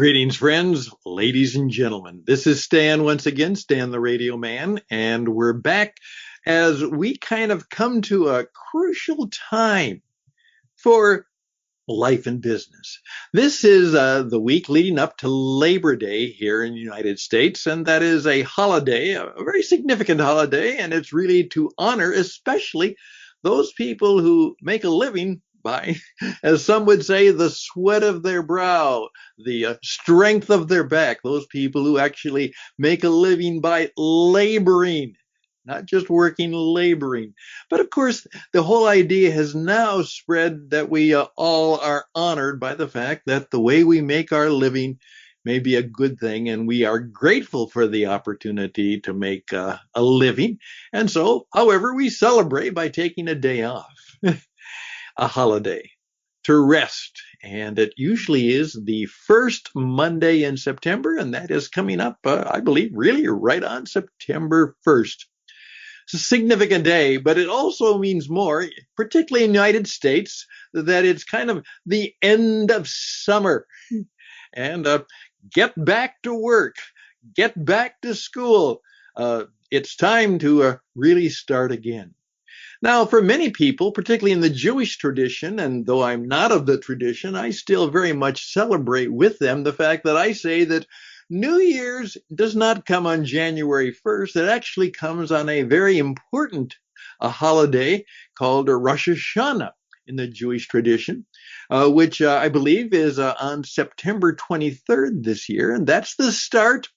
Greetings, friends, ladies and gentlemen. This is Stan once again, Stan the Radio Man, and we're back as we kind of come to a crucial time for life and business. This is the week leading up to Labor Day here in the United States, and that is a holiday, a very significant holiday, and it's really to honor especially those people who make a living by, as some would say, the sweat of their brow, the strength of their back, those people who actually make a living by laboring, not just working, laboring. But of course, the whole idea has now spread that we all are honored by the fact that the way we make our living may be a good thing, and we are grateful for the opportunity to make a living. And so, however, we celebrate by taking a day off. A holiday to rest, and it usually is the first Monday in September, and that is coming up, I believe, really right on September 1st. It's a significant day, but it also means more, particularly in the United States, that it's kind of the end of summer, and get back to work, get back to school. It's time to really start again. Now, for many people, particularly in the Jewish tradition, and though I'm not of the tradition, I still very much celebrate with them the fact that I say that New Year's does not come on January 1st. It actually comes on a very important holiday called Rosh Hashanah in the Jewish tradition, which I believe is on September 23rd this year, and that's the start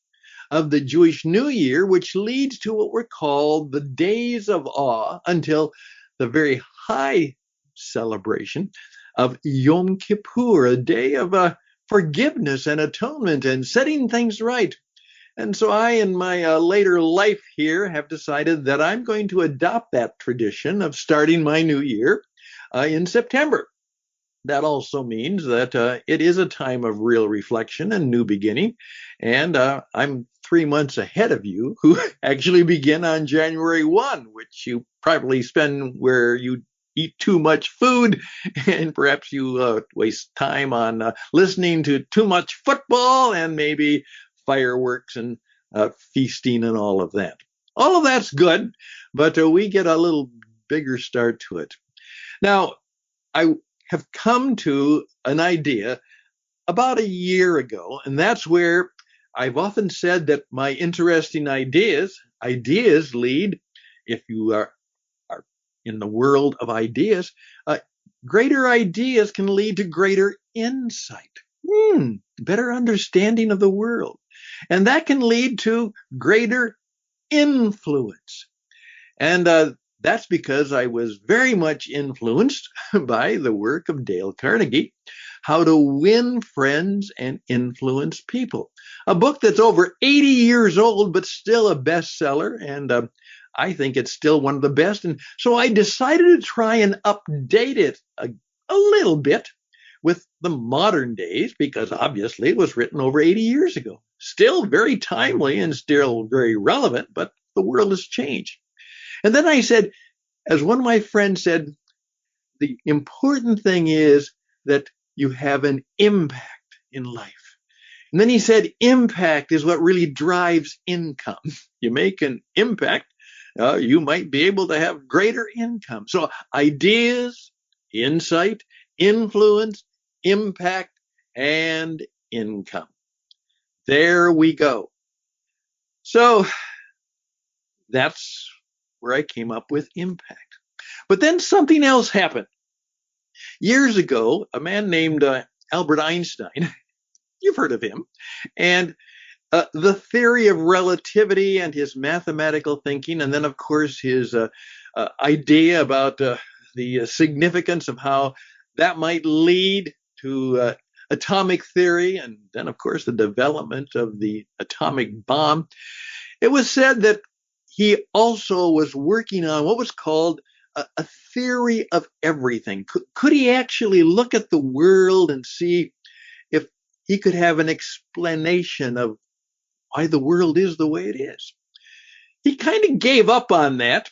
of the Jewish New Year, which leads to what were called the Days of Awe until the very high celebration of Yom Kippur, a day of forgiveness and atonement and setting things right. And so I, in my later life here, have decided that I'm going to adopt that tradition of starting my new year in September. That also means that it is a time of real reflection and new beginning. And I'm 3 months ahead of you who actually begin on January 1, which you probably spend where you eat too much food and perhaps you waste time on listening to too much football and maybe fireworks and feasting and all of that. All of that's good, but we get a little bigger start to it. Now, I have come to an idea about a year ago, and that's where I've often said that my interesting ideas lead, if you are in the world of ideas, greater ideas can lead to greater insight, better understanding of the world, and that can lead to greater influence. And that's because I was very much influenced by the work of Dale Carnegie, How to Win Friends and Influence People, a book that's over 80 years old, but still a bestseller. And I think it's still one of the best. And so I decided to try and update it a little bit with the modern days, because obviously it was written over 80 years ago. Still very timely and still very relevant, but the world has changed. And then I said, as one of my friends said, the important thing is that you have an impact in life. And then he said, impact is what really drives income. You make an impact, you might be able to have greater income. So ideas, insight, influence, impact, and income. There we go. So that's where I came up with impact. But then something else happened. Years ago, a man named Albert Einstein, you've heard of him, and the theory of relativity and his mathematical thinking, and then, of course, his idea about the significance of how that might lead to atomic theory, and then, of course, the development of the atomic bomb. It was said that he also was working on what was called a theory of everything. Could he actually look at the world and see if he could have an explanation of why the world is the way it is? He kind of gave up on that.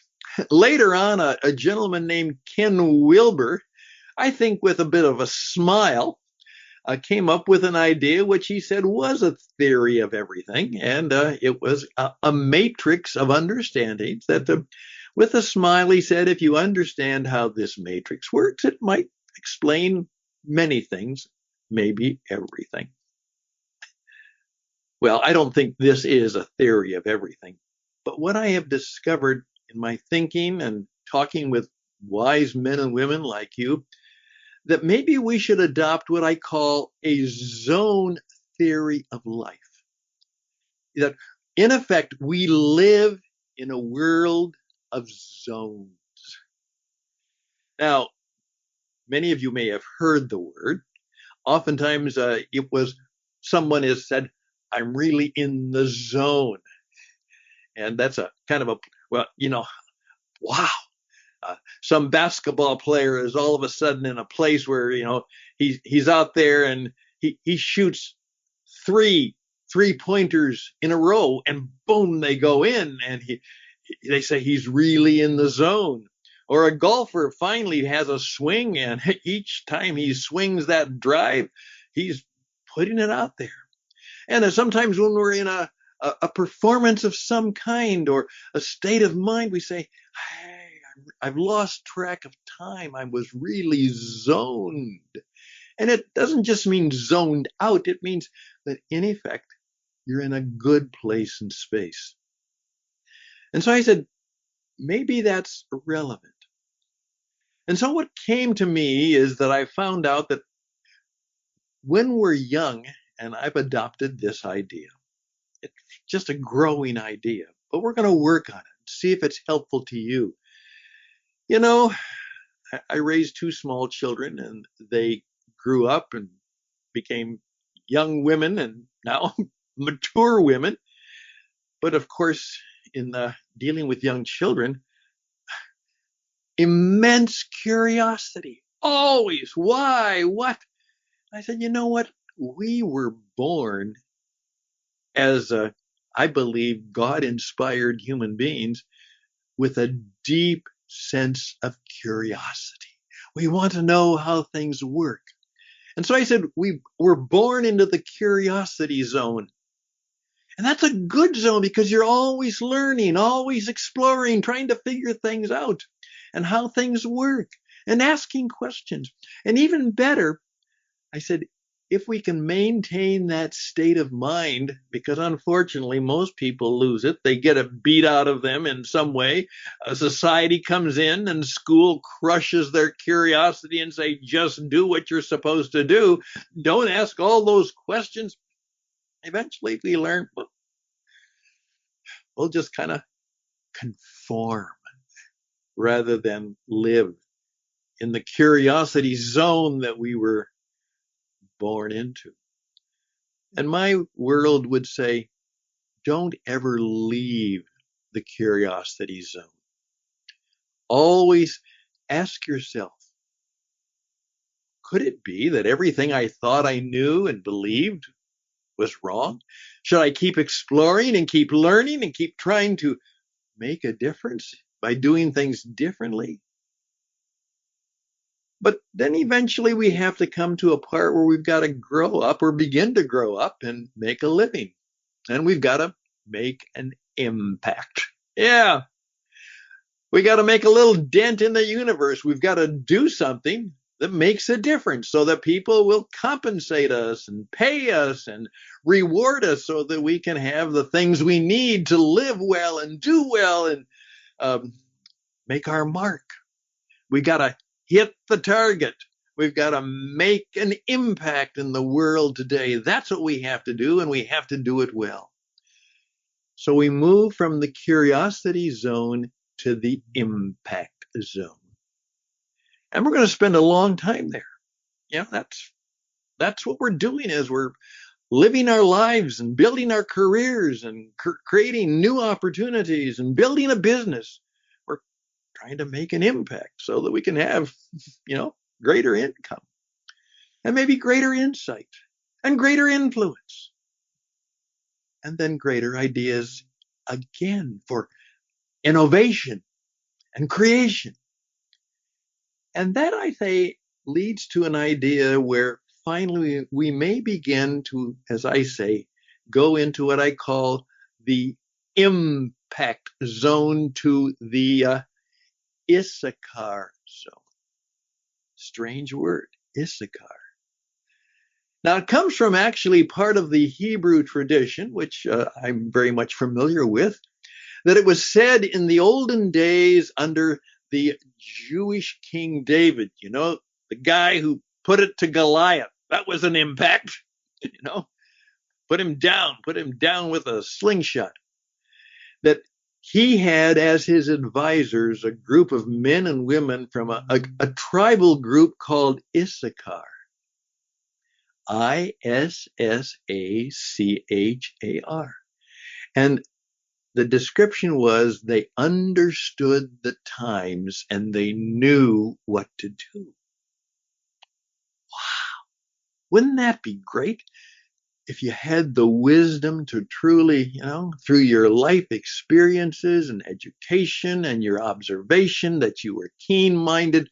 Later on, a gentleman named Ken Wilber, I think with a bit of a smile, came up with an idea which he said was a theory of everything, and it was a matrix of understandings that with a smile he said, if you understand how this matrix works, it might explain many things, maybe everything. Well, I don't think this is a theory of everything, but what I have discovered in my thinking and talking with wise men and women like you, that maybe we should adopt what I call a zone theory of life. That in effect, we live in a world of zones. Now, many of you may have heard the word. Oftentimes it was someone has said, I'm really in the zone. And that's a kind of a, well, wow. Some basketball player is all of a sudden in a place where, he's out there and he shoots three pointers in a row and boom, they go in, and they say he's really in the zone. Or a golfer finally has a swing, and each time he swings that drive, he's putting it out there. And sometimes when we're in a performance of some kind or a state of mind, we say, hey, I've lost track of time. I was really zoned. And it doesn't just mean zoned out. It means that in effect, you're in a good place in space. And so I said, maybe that's relevant. And so what came to me is that I found out that when we're young, and I've adopted this idea, it's just a growing idea, but we're going to work on it, see if it's helpful to you. I raised two small children, and they grew up and became young women and now mature women. But of course, in dealing with young children, immense curiosity. Always. Why? What? I said, you know what? We were born as, I believe, God-inspired human beings with a deep sense of curiosity. We want to know how things work. And so I said, we were born into the curiosity zone. And that's a good zone because you're always learning, always exploring, trying to figure things out and how things work and asking questions. And even better, I said, if we can maintain that state of mind, because unfortunately most people lose it, they get it beat out of them in some way. A society comes in and school crushes their curiosity and say, just do what you're supposed to do. Don't ask all those questions. Eventually we learn, we'll just kind of conform rather than live in the curiosity zone that we were born into. And my world would say, don't ever leave the curiosity zone. Always ask yourself, could it be that everything I thought I knew and believed was wrong? Should I keep exploring and keep learning and keep trying to make a difference by doing things differently? But then eventually we have to come to a part where we've got to grow up or begin to grow up and make a living. And we've got to make an impact. Yeah. We got to make a little dent in the universe. We've got to do something that makes a difference so that people will compensate us and pay us and reward us so that we can have the things we need to live well and do well and make our mark. We got to hit the target. We've got to make an impact in the world today. That's what we have to do, and we have to do it well. So we move from the curiosity zone to the impact zone. And we're going to spend a long time there. That's what we're doing is we're living our lives and building our careers and creating new opportunities and building a business. We're trying to make an impact so that we can have, greater income and maybe greater insight and greater influence and then greater ideas again for innovation and creation. And that, I say, leads to an idea where finally we may begin to, as I say, go into what I call the impact zone, to the Issachar zone. Strange word, Issachar. Now, it comes from actually part of the Hebrew tradition, which I'm very much familiar with, that it was said in the olden days under the Jewish King David, the guy who put it to Goliath. That was an impact, put him down with a slingshot. That he had as his advisors a group of men and women from a tribal group called Issachar. Issachar. And the description was they understood the times and they knew what to do. Wow. Wouldn't that be great if you had the wisdom to truly, through your life experiences and education and your observation, that you were keen-minded,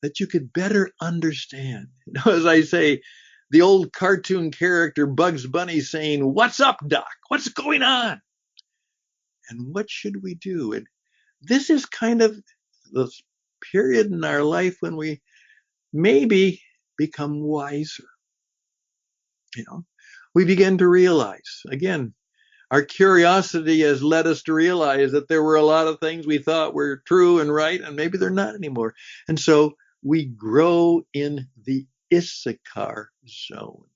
that you could better understand. As I say, the old cartoon character Bugs Bunny saying, "What's up, Doc? What's going on? And what should we do?" And this is kind of the period in our life when we maybe become wiser. We begin to realize, again, our curiosity has led us to realize that there were a lot of things we thought were true and right, and maybe they're not anymore. And so we grow in the Issachar zone,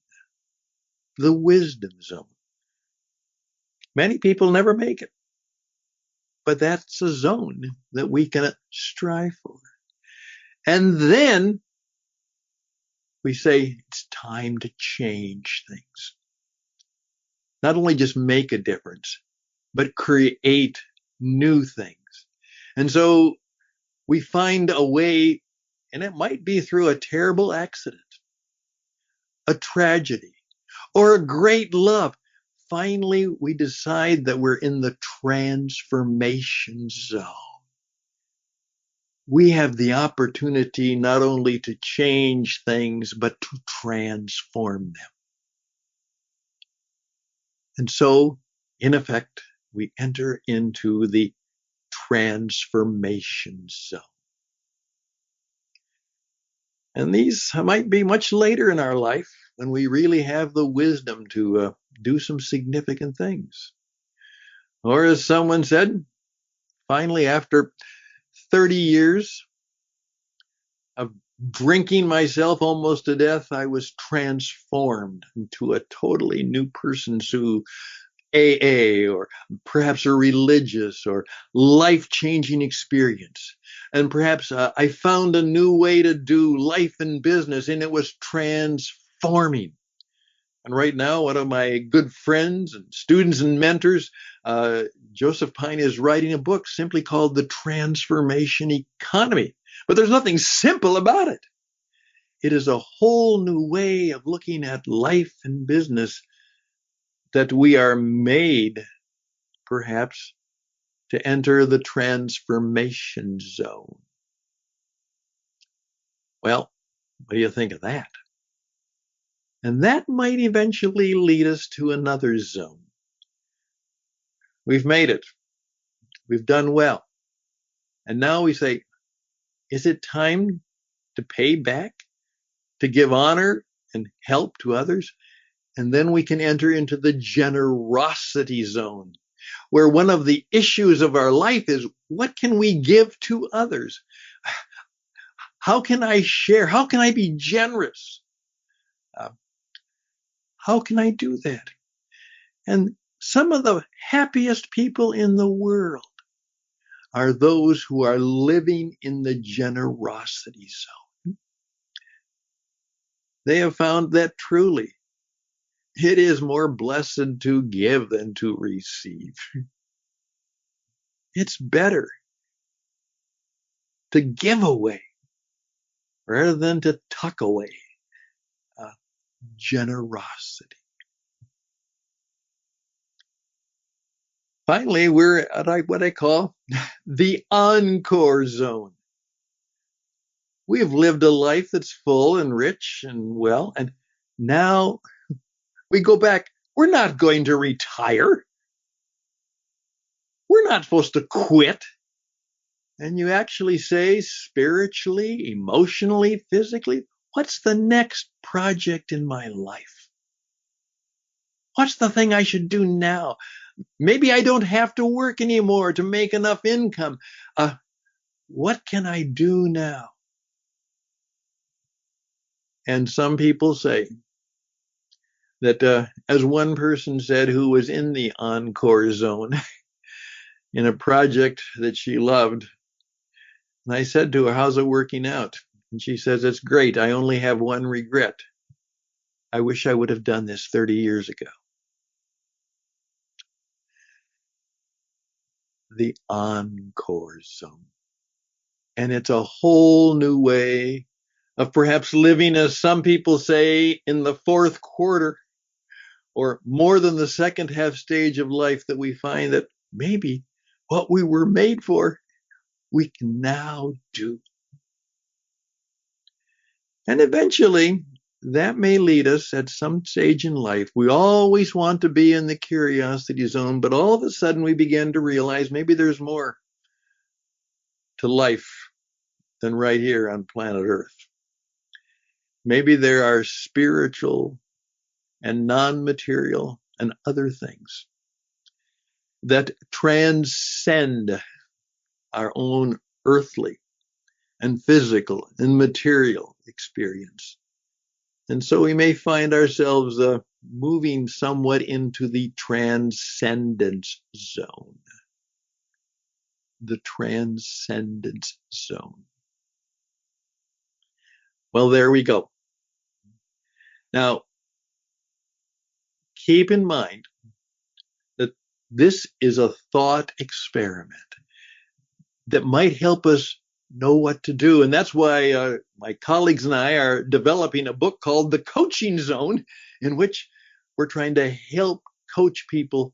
the wisdom zone. Many people never make it, but that's a zone that we can strive for. And then we say it's time to change things. Not only just make a difference, but create new things. And so we find a way, and it might be through a terrible accident, a tragedy, or a great love. Finally, we decide that we're in the transformation zone. We have the opportunity not only to change things, but to transform them. And so, in effect, we enter into the transformation zone. And these might be much later in our life when we really have the wisdom to do some significant things. Or as someone said, finally, after 30 years of drinking myself almost to death, I was transformed into a totally new person through AA, or perhaps a religious or life-changing experience. And perhaps I found a new way to do life and business, and it was transforming. And right now, one of my good friends and students and mentors, Joseph Pine, is writing a book simply called The Transformation Economy. But there's nothing simple about it. It is a whole new way of looking at life and business that we are made, perhaps, to enter the transformation zone. Well, what do you think of that? And that might eventually lead us to another zone. We've made it. We've done well. And now we say, is it time to pay back, to give honor and help to others? And then we can enter into the generosity zone, where one of the issues of our life is, what can we give to others? How can I share? How can I be generous? How can I do that? And some of the happiest people in the world are those who are living in the generosity zone. They have found that truly it is more blessed to give than to receive. It's better to give away rather than to tuck away. Generosity. Finally, we're at what I call the encore zone. We have lived a life that's full and rich and well, and now we go back. We're not going to retire. We're not supposed to quit. And you actually say spiritually, emotionally, physically, what's the next project in my life? What's the thing I should do now? Maybe I don't have to work anymore to make enough income. What can I do now? And some people say that, as one person said who was in the encore zone in a project that she loved, and I said to her, how's it working out? And she says, it's great. I only have one regret. I wish I would have done this 30 years ago. The encore zone. And it's a whole new way of perhaps living, as some people say, in the fourth quarter or more than the second half stage of life, that we find that maybe what we were made for, we can now do. And eventually, that may lead us at some stage in life. We always want to be in the curiosity zone, but all of a sudden we begin to realize maybe there's more to life than right here on planet Earth. Maybe there are spiritual and non-material and other things that transcend our own earthly and physical and material experience. And so we may find ourselves moving somewhat into the transcendence zone. The transcendence zone. Well, there we go. Now, keep in mind that this is a thought experiment that might help us know what to do. And that's why my colleagues and I are developing a book called The Coaching Zone, in which we're trying to help coach people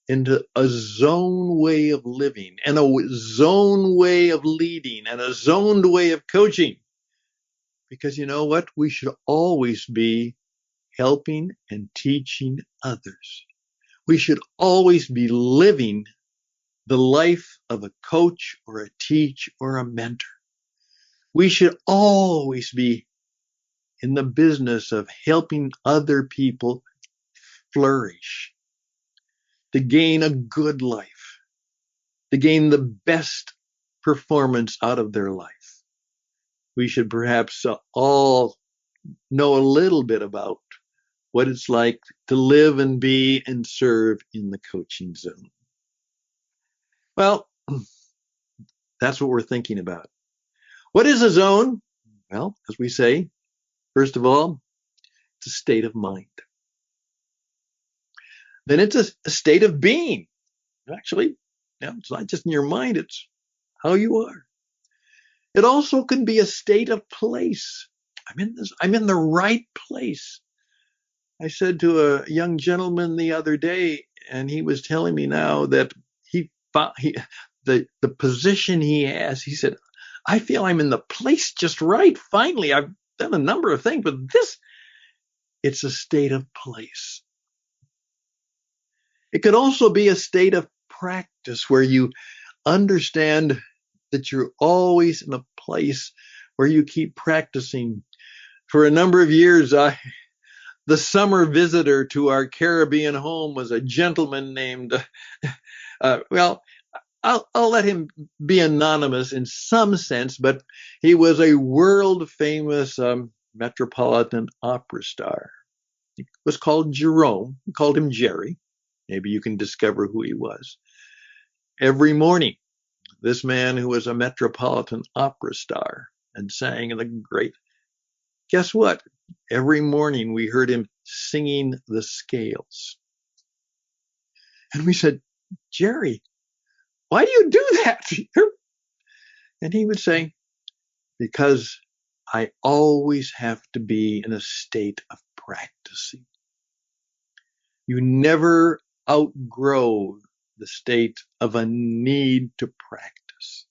into a zone way of living and a zone way of leading and a zoned way of coaching. Because you know what? We should always be helping and teaching others. We should always be living the life of a coach or a teacher or a mentor. We should always be in the business of helping other people flourish, to gain a good life, to gain the best performance out of their life. We should perhaps all know a little bit about what it's like to live and be and serve in the coaching zone. Well, that's what we're thinking about. What is a zone? Well, as we say, first of all, it's a state of mind. Then it's a state of being. Actually, it's not just in your mind, it's how you are. It also can be a state of place. I'm in the right place. I said to a young gentleman the other day, and he was telling me now that the position he has, he said, I feel I'm in the place just right. Finally, I've done a number of things, but it's a state of place. It could also be a state of practice where you understand that you're always in a place where you keep practicing. For a number of years, the summer visitor to our Caribbean home was a gentleman named, I'll let him be anonymous in some sense, but he was a world famous Metropolitan Opera star. He was called Jerome. We called him Jerry. Maybe you can discover who he was. Every morning, this man who was a Metropolitan Opera star and sang in the great, guess what? Every morning we heard him singing the scales. And we said, Jerry, why do you do that? And he would say, because I always have to be in a state of practicing. You never outgrow the state of a need to practice.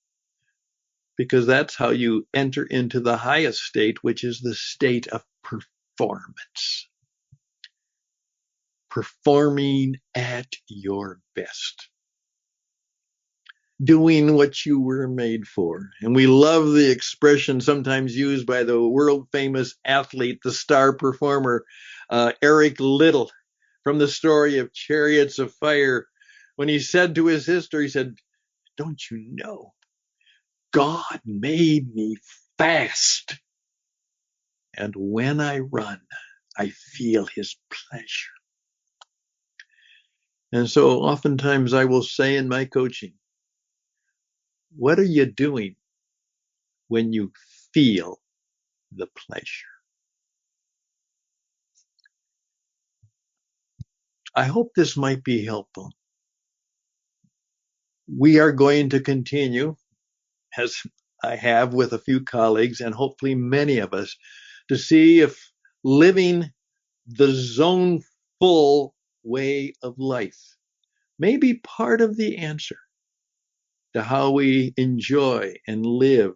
because that's how you enter into the highest state, which is the state of performance. Performing at your best. Doing what you were made for. And we love the expression sometimes used by the world famous athlete, the star performer, Eric Liddell, from the story of Chariots of Fire, when he said to his sister, he said, "Don't you know, God made me fast. And when I run, I feel his pleasure." And so oftentimes I will say in my coaching, what are you doing when you feel the pleasure? I hope this might be helpful. We are going to continue, as I have with a few colleagues, and hopefully many of us, to see if living the zone full way of life may be part of the answer to how we enjoy and live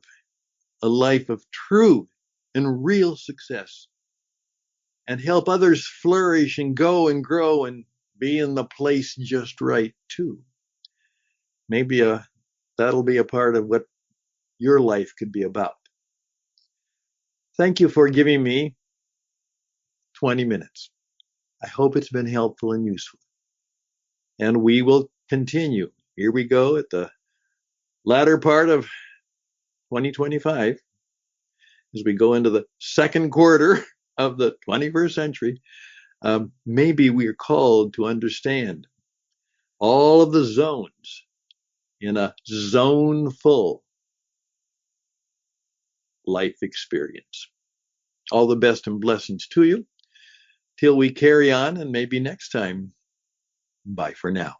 a life of true and real success, and help others flourish and go and grow and be in the place just right too. Maybe that'll be a part of what your life could be about. Thank you for giving me 20 minutes. I hope it's been helpful and useful. And we will continue. Here we go at the latter part of 2025 as we go into the second quarter of the 21st century. Maybe we are called to understand all of the zones in a zone full life experience. All the best and blessings to you till we carry on, and maybe next time. Bye for now.